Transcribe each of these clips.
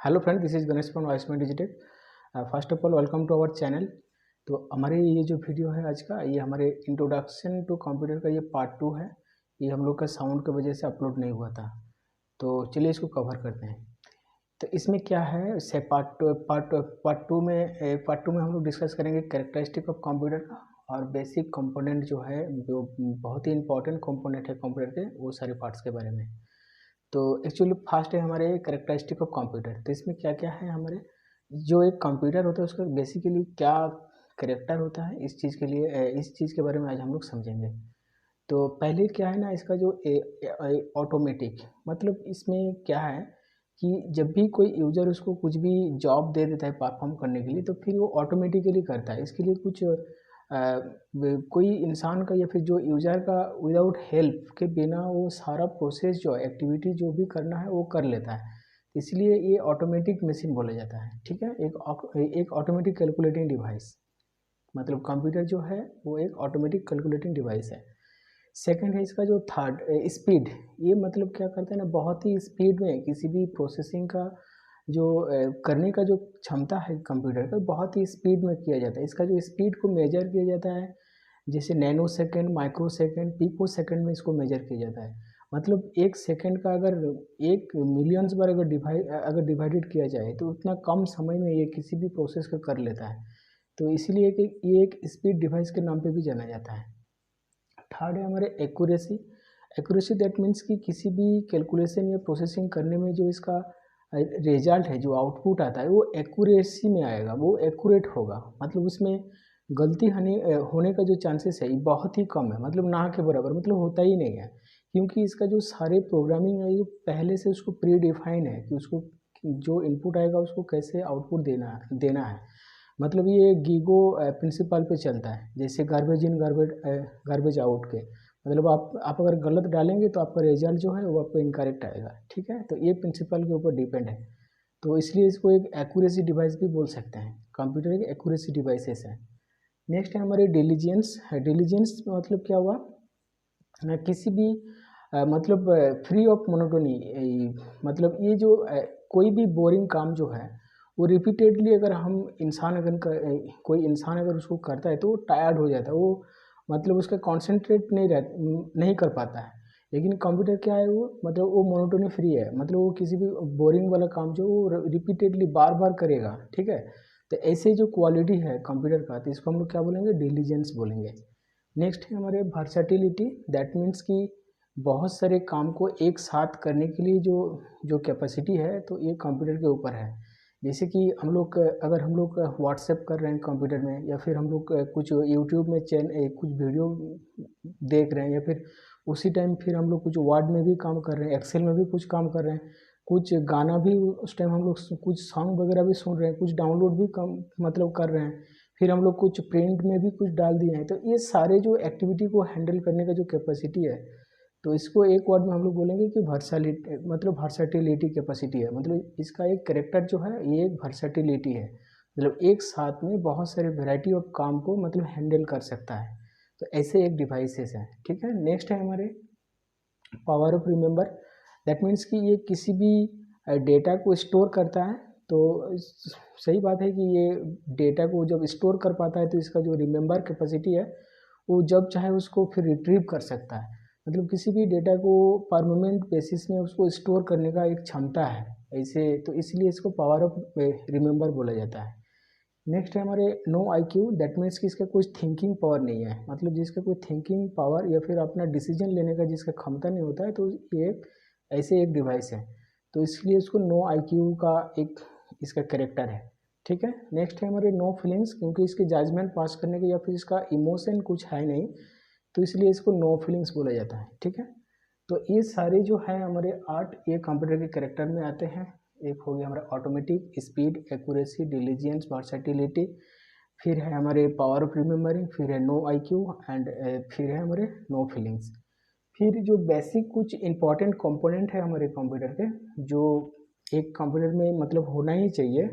Hello friend, this is Ganesh from Wiseman Digitech. First of all welcome to our channel. तो हमारे ये जो video है आज का, ये हमारे इंट्रोडक्शन टू कंप्यूटर का ये पार्ट 2 है। ये हम लोग का साउंड की वजह से अपलोड नहीं हुआ था, तो चलिए इसको कवर करते हैं। तो इसमें क्या है, से पार्ट टू में हम लोग डिस्कस करेंगे कैरेक्टरिस्टिक ऑफ कंप्यूटर का, और बेसिक कंपोनेंट जो है, जो बहुत ही इंपॉर्टेंट कंपोनेंट है कंप्यूटर के, वो सारे पार्ट्स के बारे में। तो एक्चुअली फर्स्ट है हमारे कैरेक्टरिस्टिक ऑफ कंप्यूटर। तो इसमें क्या क्या है, हमारे जो एक कंप्यूटर होता है उसका बेसिकली क्या कैरेक्टर होता है, इस चीज़ के लिए इस चीज़ के बारे में आज हम लोग समझेंगे। तो पहले क्या है ना, इसका जो ऑटोमेटिक, मतलब इसमें क्या है कि जब भी कोई यूज़र उसको कुछ भी जॉब दे देता है परफॉर्म करने के लिए, तो फिर वो ऑटोमेटिकली करता है। इसके लिए कुछ कोई इंसान का या फिर जो यूज़र का विदाउट हेल्प के बिना वो सारा प्रोसेस जो एक्टिविटी जो भी करना है वो कर लेता है। इसलिए ये ऑटोमेटिक मशीन बोला जाता है। ठीक है, एक ऑटोमेटिक कैलकुलेटिंग डिवाइस, मतलब कंप्यूटर जो है वो एक ऑटोमेटिक कैलकुलेटिंग डिवाइस है। सेकंड है इसका जो थर्ड, स्पीड। ये मतलब क्या करता है ना, बहुत ही स्पीड में किसी भी प्रोसेसिंग का जो करने का जो क्षमता है कंप्यूटर का, बहुत ही स्पीड में किया जाता है। इसका जो स्पीड को मेजर किया जाता है, जैसे nanosecond, microsecond, picosecond में इसको मेजर किया जाता है। मतलब एक सेकेंड का अगर एक मिलियंस बार अगर डिवाइडेड किया जाए, तो उतना कम समय में ये किसी भी प्रोसेस को कर लेता है। तो इसीलिए कि ये एक स्पीड डिवाइस के नाम पे भी जाना जाता है। थर्ड है हमारे एक्यूरेसी। एक्यूरेसी दैट मीन्स कि किसी भी कैलकुलेशन या प्रोसेसिंग करने में जो इसका रिजल्ट है, जो आउटपुट आता है, वो एक्यूरेसी में आएगा, वो एक्यूरेट होगा। मतलब उसमें गलती होने का जो चांसेस है ये बहुत ही कम है, मतलब ना के बराबर, मतलब होता ही नहीं है। क्योंकि इसका जो सारे प्रोग्रामिंग है ये पहले से उसको प्री डिफाइन है कि उसको जो इनपुट आएगा उसको कैसे आउटपुट देना है। मतलब ये गीगो प्रिंसिपल पे चलता है, जैसे गार्बेज इन गार्बेज आउट के। मतलब आप अगर गलत डालेंगे तो आपका रिजल्ट जो है वो आपको इनकरेक्ट आएगा। ठीक है, तो ये प्रिंसिपल के ऊपर डिपेंड है। तो इसलिए इसको एक एक्यूरेसी डिवाइस भी बोल सकते हैं। कंप्यूटर एक एक्यूरेसी डिवाइसेस है। नेक्स्ट है हमारे डिलीजेंस। डिलीजेंस मतलब क्या हुआ ना, किसी भी मतलब फ्री ऑफ मोनोटोनी। मतलब ये जो कोई भी बोरिंग काम जो है वो रिपीटेडली अगर हम कोई इंसान अगर उसको करता है तो वो टायर्ड हो जाता है, वो मतलब उसका कॉन्सेंट्रेट नहीं कर पाता है। लेकिन कंप्यूटर क्या है, वो मतलब वो मोनोटोनी फ्री है, मतलब वो किसी भी बोरिंग वाला काम जो वो रिपीटेडली बार बार करेगा। ठीक है, तो ऐसे जो क्वालिटी है कंप्यूटर का, तो इसको हम लोग क्या बोलेंगे, डिलीजेंस बोलेंगे। नेक्स्ट है हमारे वर्सेटिलिटी। दैट मीन्स कि बहुत सारे काम को एक साथ करने के लिए जो जो कैपेसिटी है, तो ये कंप्यूटर के ऊपर है। जैसे कि अगर हम लोग व्हाट्सएप कर रहे हैं कंप्यूटर में, या फिर हम लोग कुछ यूट्यूब में कुछ वीडियो देख रहे हैं, या फिर उसी टाइम फिर हम लोग कुछ वर्ड में भी काम कर रहे हैं, एक्सेल में भी कुछ काम कर रहे हैं, कुछ गाना भी उस टाइम हम लोग कुछ सॉन्ग वगैरह भी सुन रहे हैं, कुछ डाउनलोड भी कम मतलब कर रहे हैं, फिर हम लोग कुछ प्रिंट में भी कुछ डाल दिए हैं। तो ये सारे जो एक्टिविटी को हैंडल करने का जो कैपेसिटी है, तो इसको एक वर्ड में हम लोग बोलेंगे कि वर्सालिटी, मतलब वर्साटिलिटी कैपेसिटी है। मतलब इसका एक करेक्टर जो है ये एक वर्साटिलिटी है, मतलब एक साथ में बहुत सारे वेराइटी ऑफ काम को मतलब हैंडल कर सकता है। तो ऐसे एक डिवाइसेस है। ठीक है, नेक्स्ट है हमारे power of remember. That means कि ये किसी भी डेटा को स्टोर करता है। तो सही बात है कि ये डेटा को जब स्टोर कर पाता है, तो इसका जो रिमेंबर कैपेसिटी है वो जब चाहे उसको फिर रिट्रीव कर सकता है। मतलब किसी भी डेटा को परमानेंट बेसिस में उसको स्टोर करने का एक क्षमता है ऐसे, तो इसलिए इसको पावर ऑफ रिमेंबर बोला जाता है। नेक्स्ट है हमारे no I Q. That means कि इसका कोई थिंकिंग पावर नहीं है, मतलब जिसका कोई थिंकिंग पावर या फिर अपना डिसीजन लेने का जिसका क्षमता नहीं होता है, तो ये ऐसे एक डिवाइस है। तो इसलिए इसको नो आई क्यू का एक इसका करेक्टर है। ठीक है, नेक्स्ट है हमारे नो फीलिंग्स। क्योंकि इसके जजमेंट पास करने के या फिर इसका इमोशन कुछ है नहीं, तो इसलिए इसको नो फीलिंग्स बोला जाता है। ठीक है, तो ये सारे जो है हमारे 8 ये कंप्यूटर के करेक्टर में आते हैं। एक हो गया हमारा automatic, speed, accuracy, diligence, versatility, फिर है हमारे पावर ऑफ रिमेम्बरिंग, फिर है नो आईक्यू, एंड फिर है हमारे नो फीलिंग्स। फिर जो बेसिक कुछ इंपॉर्टेंट कंपोनेंट है हमारे कंप्यूटर के, जो एक कंप्यूटर में मतलब होना ही चाहिए,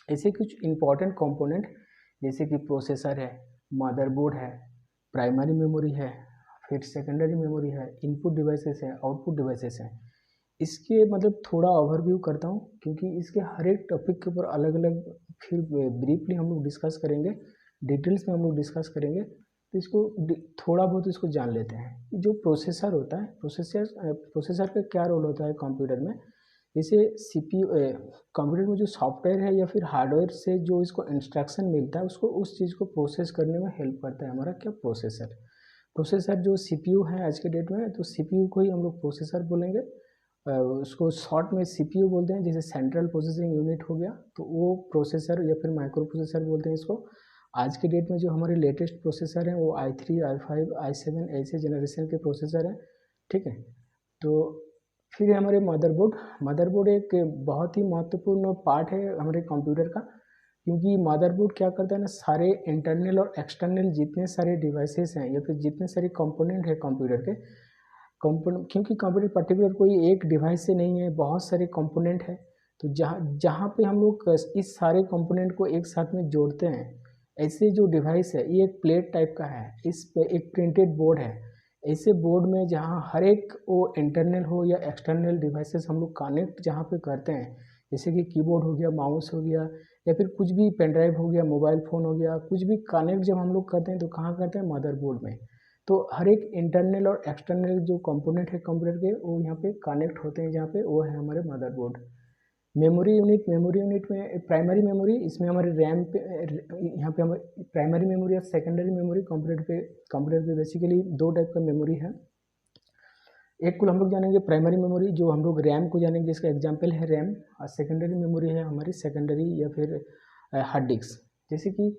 ऐसे कुछ इंपॉर्टेंट कंपोनेंट, जैसे कि प्रोसेसर है, मदरबोर्ड है, प्राइमरी मेमोरी है, फिर सेकेंडरी मेमोरी है, इनपुट डिवाइसेस है, आउटपुट डिवाइसेस है। इसके मतलब थोड़ा ओवरव्यू करता हूँ, क्योंकि इसके हर एक टॉपिक के ऊपर अलग अलग फिर ब्रीफली हम लोग डिस्कस करेंगे, डिटेल्स में हम लोग डिस्कस करेंगे। तो इसको थोड़ा बहुत इसको जान लेते हैं। जो प्रोसेसर होता है, प्रोसेसर का क्या रोल होता है कंप्यूटर में। जैसे सीपीयू, कंप्यूटर में जो सॉफ्टवेयर है या फिर हार्डवेयर से जो इसको इंस्ट्रक्शन मिलता है, उसको उस चीज़ को प्रोसेस करने में हेल्प करता है हमारा क्या, प्रोसेसर। प्रोसेसर जो सीपीयू है आज के डेट में, तो सीपीयू को ही हम लोग प्रोसेसर बोलेंगे। उसको शॉर्ट में सीपीयू बोलते हैं, जैसे सेंट्रल प्रोसेसिंग यूनिट हो गया, तो वो प्रोसेसर या फिर माइक्रो प्रोसेसर बोलते हैं इसको। आज के डेट में जो हमारे लेटेस्ट प्रोसेसर हैं वो i3, i5, i7 ऐसे जनरेशन के प्रोसेसर हैं, ठीक है। तो फिर है हमारे मदरबोर्ड। मदरबोर्ड एक बहुत ही महत्वपूर्ण पार्ट है हमारे कंप्यूटर का, क्योंकि मदरबोर्ड क्या करता है ना, सारे इंटरनल और एक्सटर्नल जितने सारे डिवाइसेस हैं या फिर जितने सारे कंपोनेंट है कंप्यूटर के, कंपोनेंट, क्योंकि कंप्यूटर पर्टिकुलर कोई एक डिवाइस से नहीं है, बहुत सारे कंपोनेंट है। तो जहाँ जहाँ पे हम लोग इस सारे कंपोनेंट को एक साथ में जोड़ते हैं, ऐसे जो डिवाइस है ये एक प्लेट टाइप का है, इस पे एक प्रिंटेड बोर्ड है। ऐसे बोर्ड में जहाँ हर एक वो इंटरनल हो या एक्सटर्नल डिवाइसेस हम लोग कनेक्ट जहाँ पे करते हैं, जैसे कि कीबोर्ड हो गया, माउस हो गया, या फिर कुछ भी पेन ड्राइव हो गया, मोबाइल फ़ोन हो गया, कुछ भी कनेक्ट जब हम लोग करते हैं तो कहाँ करते हैं, मदरबोर्ड में। तो हर एक इंटरनल और एक्सटर्नल जो कंपोनेंट है कंप्यूटर के, वो यहाँ पे कनेक्ट होते हैं, जहाँ पे वो है हमारे मदरबोर्ड। मेमोरी यूनिट में प्राइमरी मेमोरी, इसमें हमारे रैम पे, यहाँ पे हमारे प्राइमरी मेमोरी और सेकेंडरी मेमोरी कंप्यूटर पे बेसिकली दो टाइप का मेमोरी है। एक को हम लोग जानेंगे प्राइमरी मेमोरी, जो हम लोग रैम को जानेंगे, जिसका एग्जांपल है रैम। और सेकेंडरी मेमोरी है हमारी सेकेंडरी या फिर हार्ड डिस्क। जैसे कि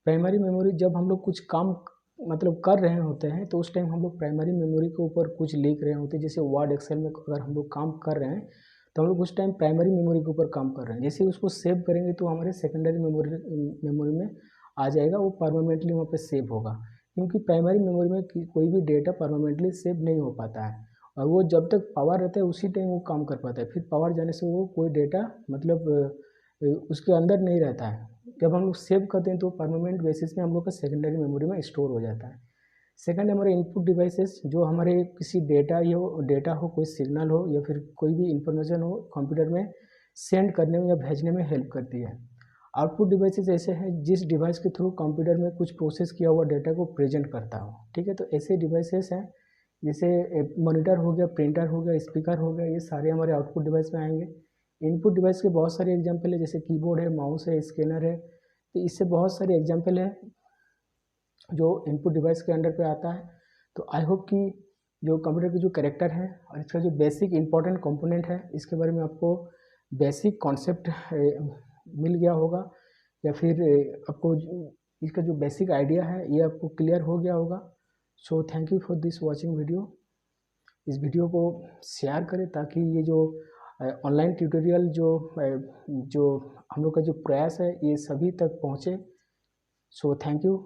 प्राइमरी मेमोरी, जब हम लोग कुछ काम मतलब कर रहे होते हैं तो उस टाइम हम लोग प्राइमरी मेमोरी के ऊपर कुछ लिख रहे होते हैं, जैसे वर्ड एक्सेल में अगर हम लोग काम कर रहे हैं तो हम लोग उस टाइम प्राइमरी मेमोरी के ऊपर काम कर रहे हैं। जैसे उसको सेव करेंगे तो हमारे सेकेंडरी मेमोरी में आ जाएगा, वो परमानेंटली वहाँ पे सेव होगा। क्योंकि प्राइमरी मेमोरी में कोई भी डेटा परमानेंटली सेव नहीं हो पाता है, और वो जब तक पावर रहता है उसी टाइम वो काम कर पाता है। फिर पावर जाने से वो कोई डेटा मतलब उसके अंदर नहीं रहता है। जब हम लोग सेव करते हैं तो परमानेंट बेसिस में हम लोग का सेकेंडरी मेमोरी में स्टोर हो जाता है। सेकंड हमारे इनपुट डिवाइसेस, जो हमारे किसी डेटा हो, कोई सिग्नल हो या फिर कोई भी इंफॉर्मेशन हो, कंप्यूटर में सेंड करने में या भेजने में हेल्प करती है। आउटपुट डिवाइसेस ऐसे हैं जिस डिवाइस के थ्रू कंप्यूटर में कुछ प्रोसेस किया हुआ डेटा को प्रेजेंट करता हो, ठीक है। तो ऐसे डिवाइसेस हैं, जैसे मॉनिटर हो गया, प्रिंटर हो गया, स्पीकर हो गया, ये सारे हमारे आउटपुट डिवाइस में आएंगे। इनपुट डिवाइस के बहुत सारे एग्जाम्पल है, जैसे कीबोर्ड है, माउस है, स्कैनर है। तो इससे बहुत सारे एग्जाम्पल है जो इनपुट डिवाइस के अंडर पे आता है। तो आई होप कि जो कंप्यूटर के जो कैरेक्टर है और इसका जो बेसिक इंपॉर्टेंट कंपोनेंट है, इसके बारे में आपको बेसिक कॉन्सेप्ट मिल गया होगा, या फिर आपको इसका जो बेसिक आइडिया है ये आपको क्लियर हो गया होगा। So thank you for this watching video. इस वीडियो को शेयर करें ताकि ये जो ऑनलाइन ट्यूटोरियल जो हम लोग का जो प्रयास है ये सभी तक पहुँचे। So thank you.